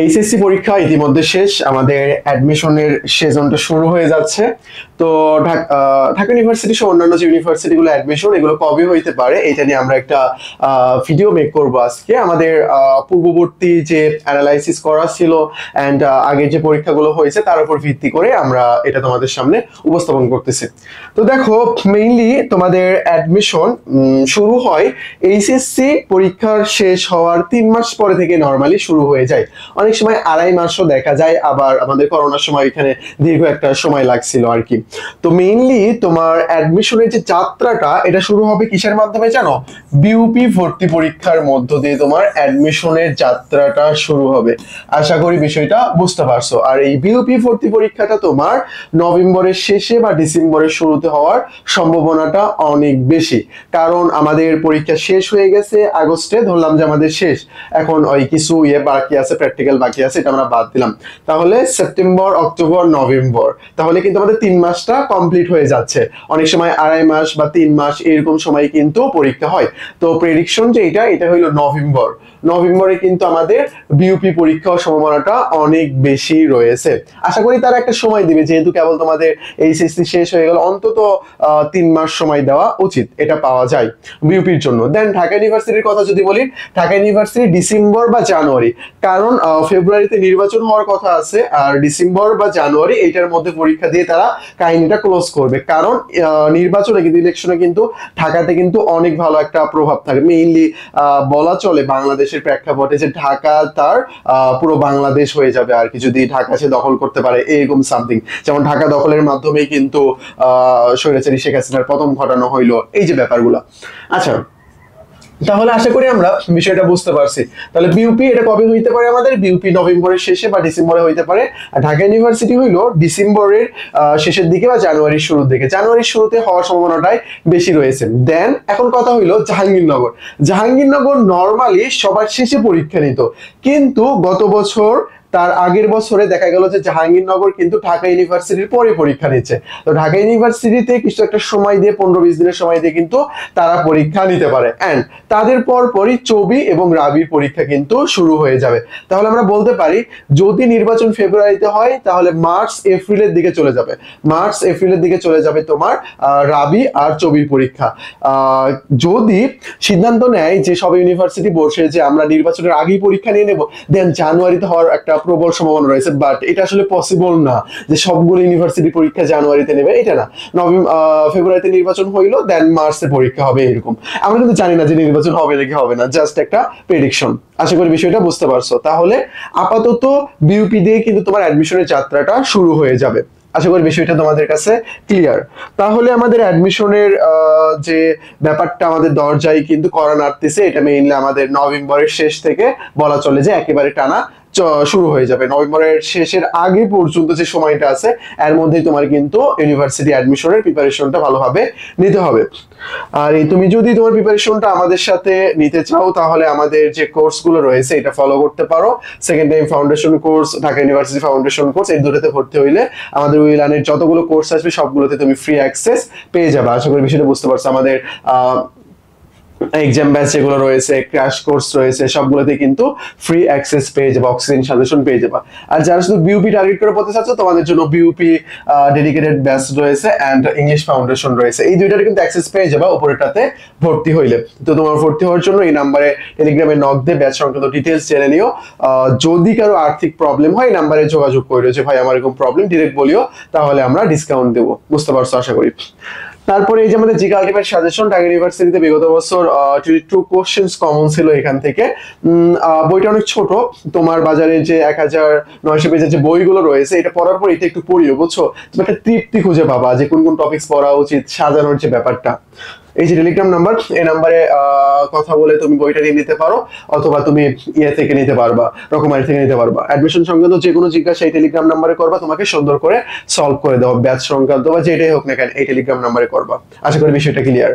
HSC পরীক্ষা ইতিমধ্যে শেষ, আমাদের অ্যাডমিশনের সেজনটা শুরু হয়ে যাচ্ছে। তো ঢাকা ইউনিভার্সিটি সহ অন্যান্য যে ইউনিভার্সিটিগুলো অ্যাডমিশন এগুলো কবে হইতে পারে এটা নিয়ে আমরা একটা ভিডিও মেক করব আজকে। আমাদের পূর্ববর্তী যে অ্যানালাইসিস করা ছিল অ্যান্ড আগের যে পরীক্ষাগুলো হয়েছে তার উপর ভিত্তি করে আমরা এটা তোমাদের সামনে উপস্থাপন করতেছি। তো দেখো, মেইনলি তোমাদের অ্যাডমিশন শুরু হয় এইচএসসি পরীক্ষার শেষ হওয়ার 3 মাস পরে থেকে নর্মালি শুরু হয়ে যায়। অনেক সময় 2.5 মাসও দেখা যায়, আবার আমাদের করোনার সময় এখানে দীর্ঘ একটা সময় লাগছিল আর কি। তো মেইনলি তোমার অ্যাডমিশনের যে যাত্রাটা এটা শুরু হবে কিসের মাধ্যমে জানো? বিউপি ভর্তি পরীক্ষার মধ্য দিয়ে তোমার অ্যাডমিশনের যাত্রাটা শুরু হবে। আশা করি বিষয়টা বুঝতে পারছো। আর এই বিউপি ভর্তি পরীক্ষাটা তোমার নভেম্বরের শেষে বা ডিসেম্বরের শুরুতে হওয়ার সম্ভাবনাটা অনেক বেশি, কারণ আমাদের পরীক্ষা শেষ হয়ে গেছে আগস্টে, ধরলাম যে আমাদের শেষ, এখন ওই কিছু বাকি আছে, প্র্যাকটিক্যাল বাকি আছে, এটা আমরা বাদ দিলাম, তাহলে সেপ্টেম্বর, অক্টোবর, নভেম্বর, তাহলে কিন্তু আমাদের 3 মাসটা কমপ্লিট হয়ে যাচ্ছে। অনেক সময় 2.5 মাস বা 3 মাস এরকম সময় কিন্তু পরীক্ষা হয়। তো প্রেডিকশন যে এটা হইলো নভেম্বরে কিন্তু আমাদের বিউপি পরীক্ষার সম্ভাবনাটা অনেক বেশি রয়েছে। আশা করি তারা একটা সময় দিবে, যেহেতু কেবল তোমাদের এইচএসসি শেষ হয়ে গেল, অন্তত 3 মাস সময় দেওয়া উচিত, এটা পাওয়া যায় বিউপির জন্য। দেন ঢাকা ইউনিভার্সিটির কথা যদি বলি, ঢাকা ইউনিভার্সিটি ডিসেম্বর বা জানুয়ারি, কারণ ফেব্রুয়ারিতে নির্বাচন হওয়ার কথা আছে, আর ডিসেম্বর বা জানুয়ারি এইটার মধ্যে পরীক্ষা দিয়ে তারা কাহিনীটা ক্লোজ করবে। কারণ নির্বাচনে কিন্তু, ইলেকশনে কিন্তু ঢাকাতে কিন্তু অনেক ভালো একটা প্রভাব থাকে। মেইনলি বলা চলে বাংলাদেশের প্রেক্ষাপটে যে ঢাকা তার পুরো বাংলাদেশ হয়ে যাবে আর কি, যদি ঢাকা সে দখল করতে পারে, এরকম সামথিং। যেমন ঢাকা দখলের মাধ্যমেই কিন্তু স্বৈরাচারী শেখ হাসিনার পতন ঘটানো হইলো, এই যে ব্যাপারগুলো। আচ্ছা, তাহলে আশা করি আমরা বিষয়টা বুঝতে পারছি। তাহলে বিউপি এটা কবে হইতে পারে? আমাদের বিউপি নভেম্বরের শেষে বা ডিসেম্বরে হইতে পারে। আর ঢাকা ইউনিভার্সিটি হইলো ডিসেম্বরের শেষের দিকে বা জানুয়ারির শুরুর দিকে, জানুয়ারির শুরুতে হওয়ার সম্ভাবনাটাই বেশি রয়েছে। দেন এখন কথা হইলো জাহাঙ্গীরনগর নর্মালি সবার শেষে পরীক্ষা নিত, কিন্তু গত বছর তার আগের বছরে দেখা গেল যে জাহাঙ্গীরনগর কিন্তু ঢাকা ইউনিভার্সিটির পরে পরীক্ষা নিচ্ছে। তো ঢাকা ইউনিভার্সিটিতে কিছু একটা সময় দিয়ে, 15-20 দিনের সময় দিয়ে কিন্তু তারা পরীক্ষা নিতে পারে। এন্ড তাদের পরপরই চবি এবং রাবির পরীক্ষা কিন্তু শুরু হয়ে যাবে। তাহলে আমরা বলতে পারি, যদি নির্বাচন ফেব্রুয়ারিতে হয় তাহলে মার্চ এপ্রিলের দিকে চলে যাবে তোমার রাবি আর চবির পরীক্ষা। যদি সিদ্ধান্ত নেয় যে সব ইউনিভার্সিটি বসে যে আমরা নির্বাচনের আগেই পরীক্ষা নিয়ে নেব, দেন জানুয়ারিতে হওয়ার একটা প্রবল সম্ভাবনা রয়েছে। বাট এটা আসলে পসিবল না যে সবগুলো ইউনিভার্সিটি পরীক্ষা জানুয়ারিতে নেবে, এটা না। ফেব্রুয়ারিতে নির্বাচন হইলো, দেন মার্চে পরীক্ষা হবে, এরকম। আমরা কিন্তু জানি না যে নির্বাচন হবে নাকি হবে না, জাস্ট একটা প্রেডিকশন। আশা করি বিষয়টা বুঝতে পারছো। তাহলে আপাতত বিউপি দিয়ে কিন্তু তোমার অ্যাডমিশনের যাত্রাটা শুরু হয়ে যাবে। আশা করি বিষয়টা তোমাদের কাছে ক্লিয়ার। তাহলে আমাদের অ্যাডমিশনের যে ব্যাপারটা আমাদের দরজায় কিন্তু করা নাড়তেছে, এটা মেইনলি আমাদের নভেম্বরের শেষ থেকে বলা চলে যে একেবারে টানা শুরু হয়ে যাবে। নভেম্বরের শেষের আগে পর্যন্ত যে সময়টা আছে এর মধ্যেই তোমার কিন্তু ইউনিভার্সিটি অ্যাডমিশনের প্রিপারেশনটা ভালোভাবে নিতে হবে। আর তুমি যদি তোমার প্রিপারেশনটা আমাদের সাথে নিতে চাও, তাহলে আমাদের যে কোর্সগুলো রয়েছে এটা ফলো করতে পারো। Second time foundation course, Dhaka university foundation course, এই দুটোতে ভর্তি হইলে আমাদের উইলানের যতগুলো কোর্স আসবে সবগুলোতে তুমি ফ্রি অ্যাক্সেস পেয়ে যাবে। আশা করি বিষয়টা বুঝতে পারছো। আমাদের এক্সাম ব্যাচ যেগুলো রয়েছে, ক্র্যাশ কোর্স রয়েছে, সবগুলোতে কিন্তু ফ্রি অ্যাক্সেস পেয়ে যাবে, অক্সিজেন সাজেশন পেয়ে যাবে। আর যারা শুধু বিউপি টার্গেট করে পড়তে চাচ্ছ, তোমাদের জন্য বিউপি ডেডিকেটেড ব্যাচ রয়েছে এন্ড ইংলিশ ফাউন্ডেশন রয়েছে, এই দুইটার কিন্তু অ্যাক্সেস পেয়ে যাবে উপরেটাতে ভর্তি হইলে। তো তোমার ভর্তি হওয়ার জন্য এই নাম্বারে টেলিগ্রামে নক দিয়ে ব্যাচ সংক্রান্ত ডিটেলস জেনে নিও। যদি কারো আর্থিক প্রবলেম হয়, এই নাম্বারে যোগাযোগ করে যে ভাই আমার এরকম প্রবলেম, ডিরেক্ট বলিও, তাহলে আমরা ডিসকাউন্ট দেবো। বুঝতে পারছো আশা করি। তারপরে এই যে আমাদের জিকে আলটিমেট সাজেশন, ঢাকা ইউনিভার্সিটিতে বিগত বছর 22 কোশ্চেন্স কমন ছিল এখান থেকে। বইটা অনেক ছোট, তোমার বাজারে যে 1900 পেজের যে বইগুলো রয়েছে, এটা পড়ার পর এটা একটু পড়িও, বুঝছো? তুমি একটা তৃপ্তি খুঁজে পাবা যে কোন কোন টপিকস পড়া উচিত, সাজানোর যে ব্যাপারটা। এই যে টেলিগ্রাম নাম্বার, এই নাম্বারে কথা বলে তুমি বইটা নিয়ে নিতে পারো, অথবা তুমি থেকে নিতে পারবা, রকমারি থেকে নিতে পারবা। অ্যাডমিশন সংক্রান্ত যে কোনো জিজ্ঞাসা এই টেলিগ্রাম নাম্বারে করবা, তোমাকে সুন্দর করে সলভ করে দেওয়া। ব্যাচ সংক্রান্ত বা যেটাই হোক না কেন এই টেলিগ্রাম নাম্বারে করবা। আশা করি বিষয়টা ক্লিয়ার।